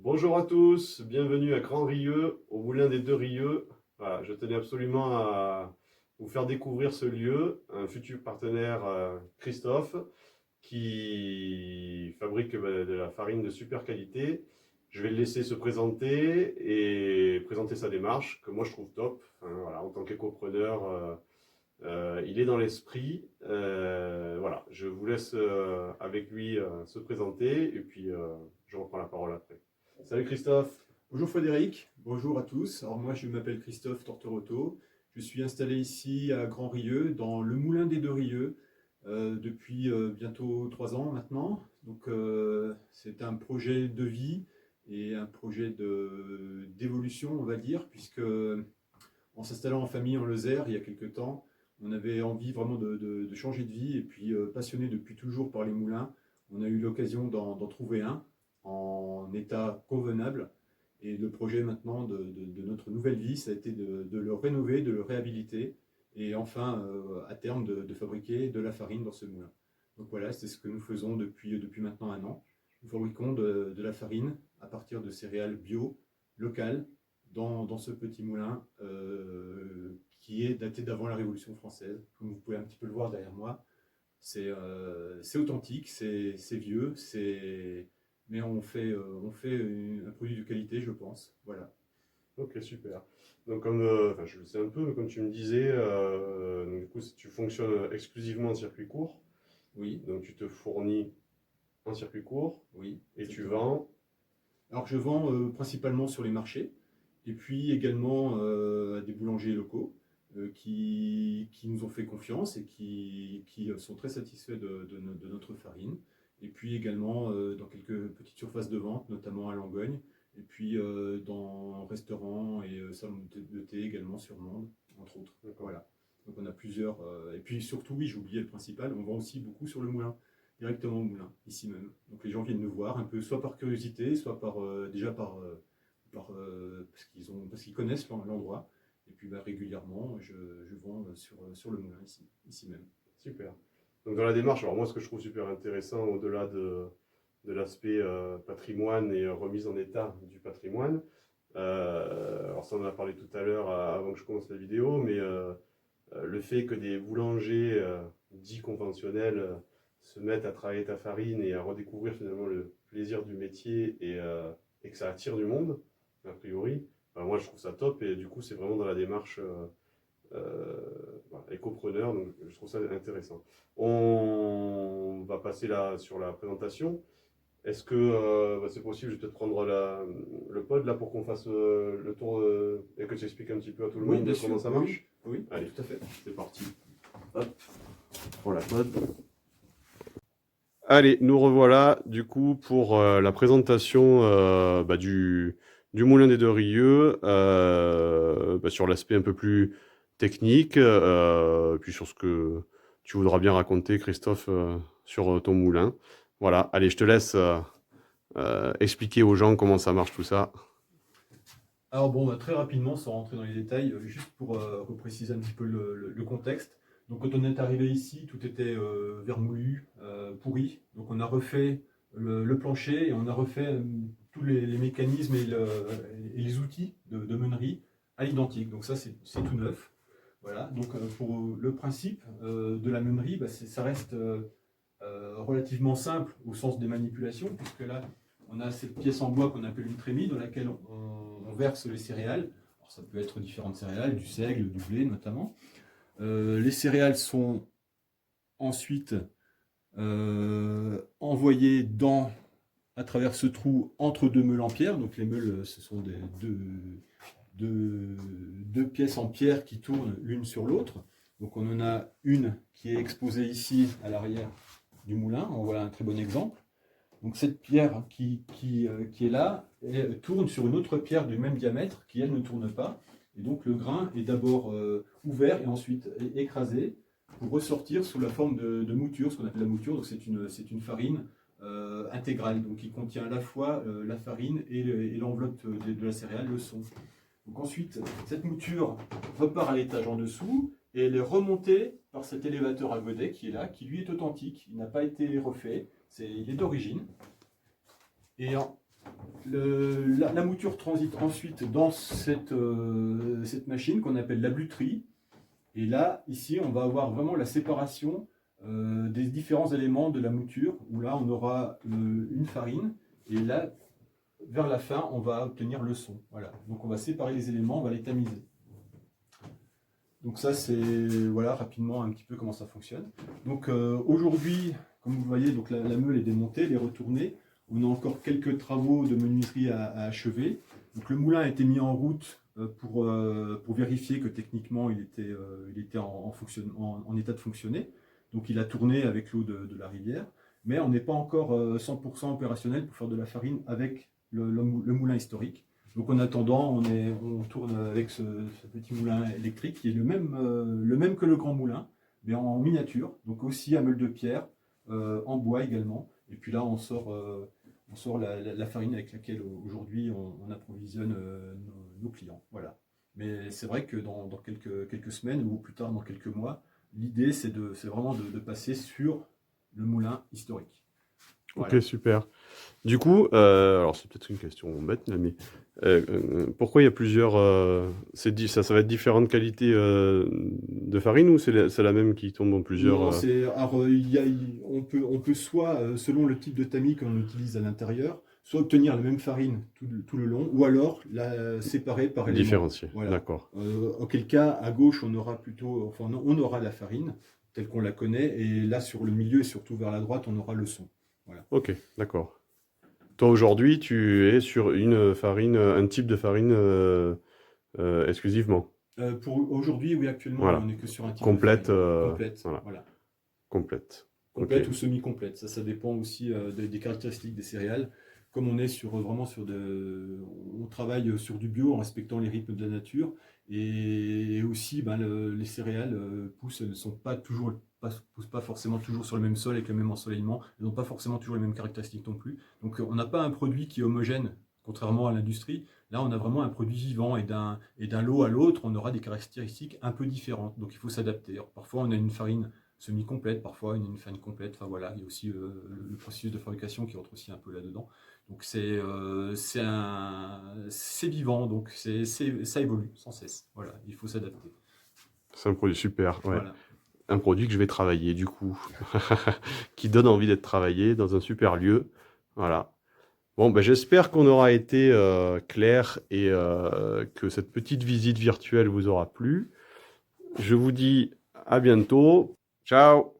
Bonjour à tous, bienvenue à Grand Rieux, au Moulin des Deux Rieux. Voilà, je tenais absolument à vous faire découvrir ce lieu, un futur partenaire Christophe, qui fabrique de la farine de super qualité. Je vais le laisser se présenter et présenter sa démarche, que moi je trouve top. Enfin, voilà, en tant qu'écopreneur, il est dans l'esprit. Voilà, je vous laisse avec lui se présenter et puis je reprends la parole après. Salut Christophe. Bonjour Frédéric, bonjour à tous. Alors moi je m'appelle Christophe Torteroto. Je suis installé ici à Grand Rieux, dans le Moulin des Deux Rieux, depuis bientôt 3 ans maintenant. Donc c'est un projet de vie et un projet d'évolution, on va dire, puisque en s'installant en famille en Lozère il y a quelques temps, on avait envie vraiment de changer de vie et puis passionné depuis toujours par les moulins, on a eu l'occasion d'en trouver un en état convenable. Et le projet maintenant de notre nouvelle vie, ça a été de le rénover, de le réhabiliter et enfin à terme de fabriquer de la farine dans ce moulin. Donc voilà, c'est ce que nous faisons depuis maintenant 1 an. Nous fabriquons de la farine à partir de céréales bio, locales, dans ce petit moulin qui est daté d'avant la Révolution française. Comme vous pouvez un petit peu le voir derrière moi, c'est authentique, c'est vieux, mais on fait un produit de qualité, je pense. Voilà. Ok, super. Donc comme, enfin, je le sais un peu, mais comme tu me disais, donc, du coup, tu fonctionnes exclusivement en circuit court. Oui, Donc tu te fournis en circuit court oui. et tu Exactement. vends. Alors je vends principalement sur les marchés et puis également à des boulangers locaux qui nous ont fait confiance et qui sont très satisfaits de notre farine. Et puis également dans quelques petites surfaces de vente, notamment à Langogne, et puis dans restaurants et salons de thé également sur Mende, entre autres. D'accord. Voilà. Donc on a plusieurs. Et puis surtout, oui, j'ai oublié le principal, on vend aussi beaucoup sur le moulin, directement au moulin, ici même. Donc les gens viennent nous voir un peu, soit par curiosité, soit parce qu'ils connaissent l'endroit. Et puis régulièrement, je vends sur le moulin ici même. Super. Donc dans la démarche, alors moi ce que je trouve super intéressant au-delà de l'aspect patrimoine et remise en état du patrimoine, alors ça on en a parlé tout à l'heure avant que je commence la vidéo, mais le fait que des boulangers dits conventionnels se mettent à travailler ta farine et à redécouvrir finalement le plaisir du métier et que ça attire du monde, a priori, moi je trouve ça top et du coup c'est vraiment dans la démarche voilà, écopreneur, donc je trouve ça intéressant. On va passer là sur la présentation. Est-ce que c'est possible, je vais peut-être prendre le pod là pour qu'on fasse le tour et que tu expliques un petit peu à tout le Oui, monde bien comment sûr. ça marche? Oui, Allez, tout à fait. c'est parti. Hop, pour la pod. Allez, nous revoilà du coup pour la présentation du Moulin des Deux Rieux sur l'aspect un peu plus technique, puis sur ce que tu voudras bien raconter, Christophe, sur ton moulin. Voilà, allez, je te laisse expliquer aux gens comment ça marche tout ça. Alors bon, très rapidement, sans rentrer dans les détails, juste pour repréciser un petit peu le contexte. Donc quand on est arrivé ici, tout était vermoulu, pourri. Donc on a refait le plancher et on a refait tous les mécanismes et les outils de meunerie à l'identique. Donc ça, c'est tout neuf. Voilà. Donc pour le principe de la meunerie, ça reste relativement simple au sens des manipulations, puisque là, on a cette pièce en bois qu'on appelle une trémie dans laquelle on verse les céréales. Alors, ça peut être différentes céréales, du seigle, du blé notamment. Les céréales sont ensuite envoyées à travers ce trou entre deux meules en pierre. Donc les meules, ce sont deux pièces en pierre qui tournent l'une sur l'autre. Donc on en a une qui est exposée ici à l'arrière du moulin. En voilà un très bon exemple. Donc cette pierre qui est là, elle tourne sur une autre pierre du même diamètre qui, elle, ne tourne pas. Et donc le grain est d'abord ouvert et ensuite écrasé pour ressortir sous la forme de mouture, ce qu'on appelle la mouture. Donc c'est une farine intégrale, donc qui contient à la fois la farine et l'enveloppe de la céréale, le son. Donc ensuite, cette mouture repart à l'étage en dessous et elle est remontée par cet élévateur à godet qui est là, qui lui est authentique. Il n'a pas été refait, il est d'origine. Et La mouture transite ensuite dans cette machine qu'on appelle la bluterie. Et là, ici, on va avoir vraiment la séparation des différents éléments de la mouture, où là, on aura une farine, et là, vers la fin, on va obtenir le son. Voilà. Donc, on va séparer les éléments, on va les tamiser. Donc ça, c'est voilà, rapidement un petit peu comment ça fonctionne. Donc aujourd'hui, comme vous le voyez, donc la meule est démontée, elle est retournée. On a encore quelques travaux de menuiserie à achever. Donc le moulin a été mis en route pour vérifier que techniquement il était en état de fonctionner. Donc il a tourné avec l'eau de la rivière, mais on n'est pas encore 100% opérationnel pour faire de la farine avec le moulin historique. Donc en attendant, on tourne avec ce petit moulin électrique qui est le même que le grand moulin, mais en miniature, donc aussi à meule de pierre, en bois également. Et puis là, on sort la farine avec laquelle aujourd'hui on approvisionne nos clients. Voilà. Mais c'est vrai que dans quelques semaines ou plus tard dans quelques mois, l'idée c'est vraiment de passer sur le moulin historique. Voilà. Ok, super. Du coup, alors c'est peut-être une question bête, là, mais pourquoi il y a plusieurs... ça va être différentes qualités de farine ou c'est la même qui tombe en plusieurs... Non, on peut soit, selon le type de tamis qu'on utilise à l'intérieur, soit obtenir la même farine tout le long, ou alors la séparer par élément. Différencier, voilà. D'accord. Auquel cas, à gauche, on aura la farine telle qu'on la connaît, et là, sur le milieu et surtout vers la droite, on aura le son. Voilà. Ok, d'accord. Toi, aujourd'hui, tu es sur un type de farine exclusivement. Pour aujourd'hui, oui, actuellement, Voilà. on n'est que sur un type complète, de farine. Complète, voilà. Complète Okay. ou semi-complète. Ça dépend aussi des caractéristiques des céréales. Comme on est on travaille sur du bio en respectant les rythmes de la nature, et aussi les céréales poussent, elles poussent pas forcément toujours sur le même sol avec le même ensoleillement. Elles n'ont pas forcément toujours les mêmes caractéristiques non plus. Donc on n'a pas un produit qui est homogène, contrairement à l'industrie. Là, on a vraiment un produit vivant, et d'un lot à l'autre, on aura des caractéristiques un peu différentes. Donc il faut s'adapter. Parfois, on a une farine semi-complète, parfois une farine complète. Enfin voilà, il y a aussi le processus de fabrication qui rentre aussi un peu là-dedans. Donc c'est vivant, donc ça évolue sans cesse. Voilà, il faut s'adapter. C'est un produit super, ouais. Voilà. Un produit que je vais travailler du coup, qui donne envie d'être travaillé dans un super lieu. Voilà. Bon, ben, j'espère qu'on aura été clair et que cette petite visite virtuelle vous aura plu. Je vous dis à bientôt. Ciao!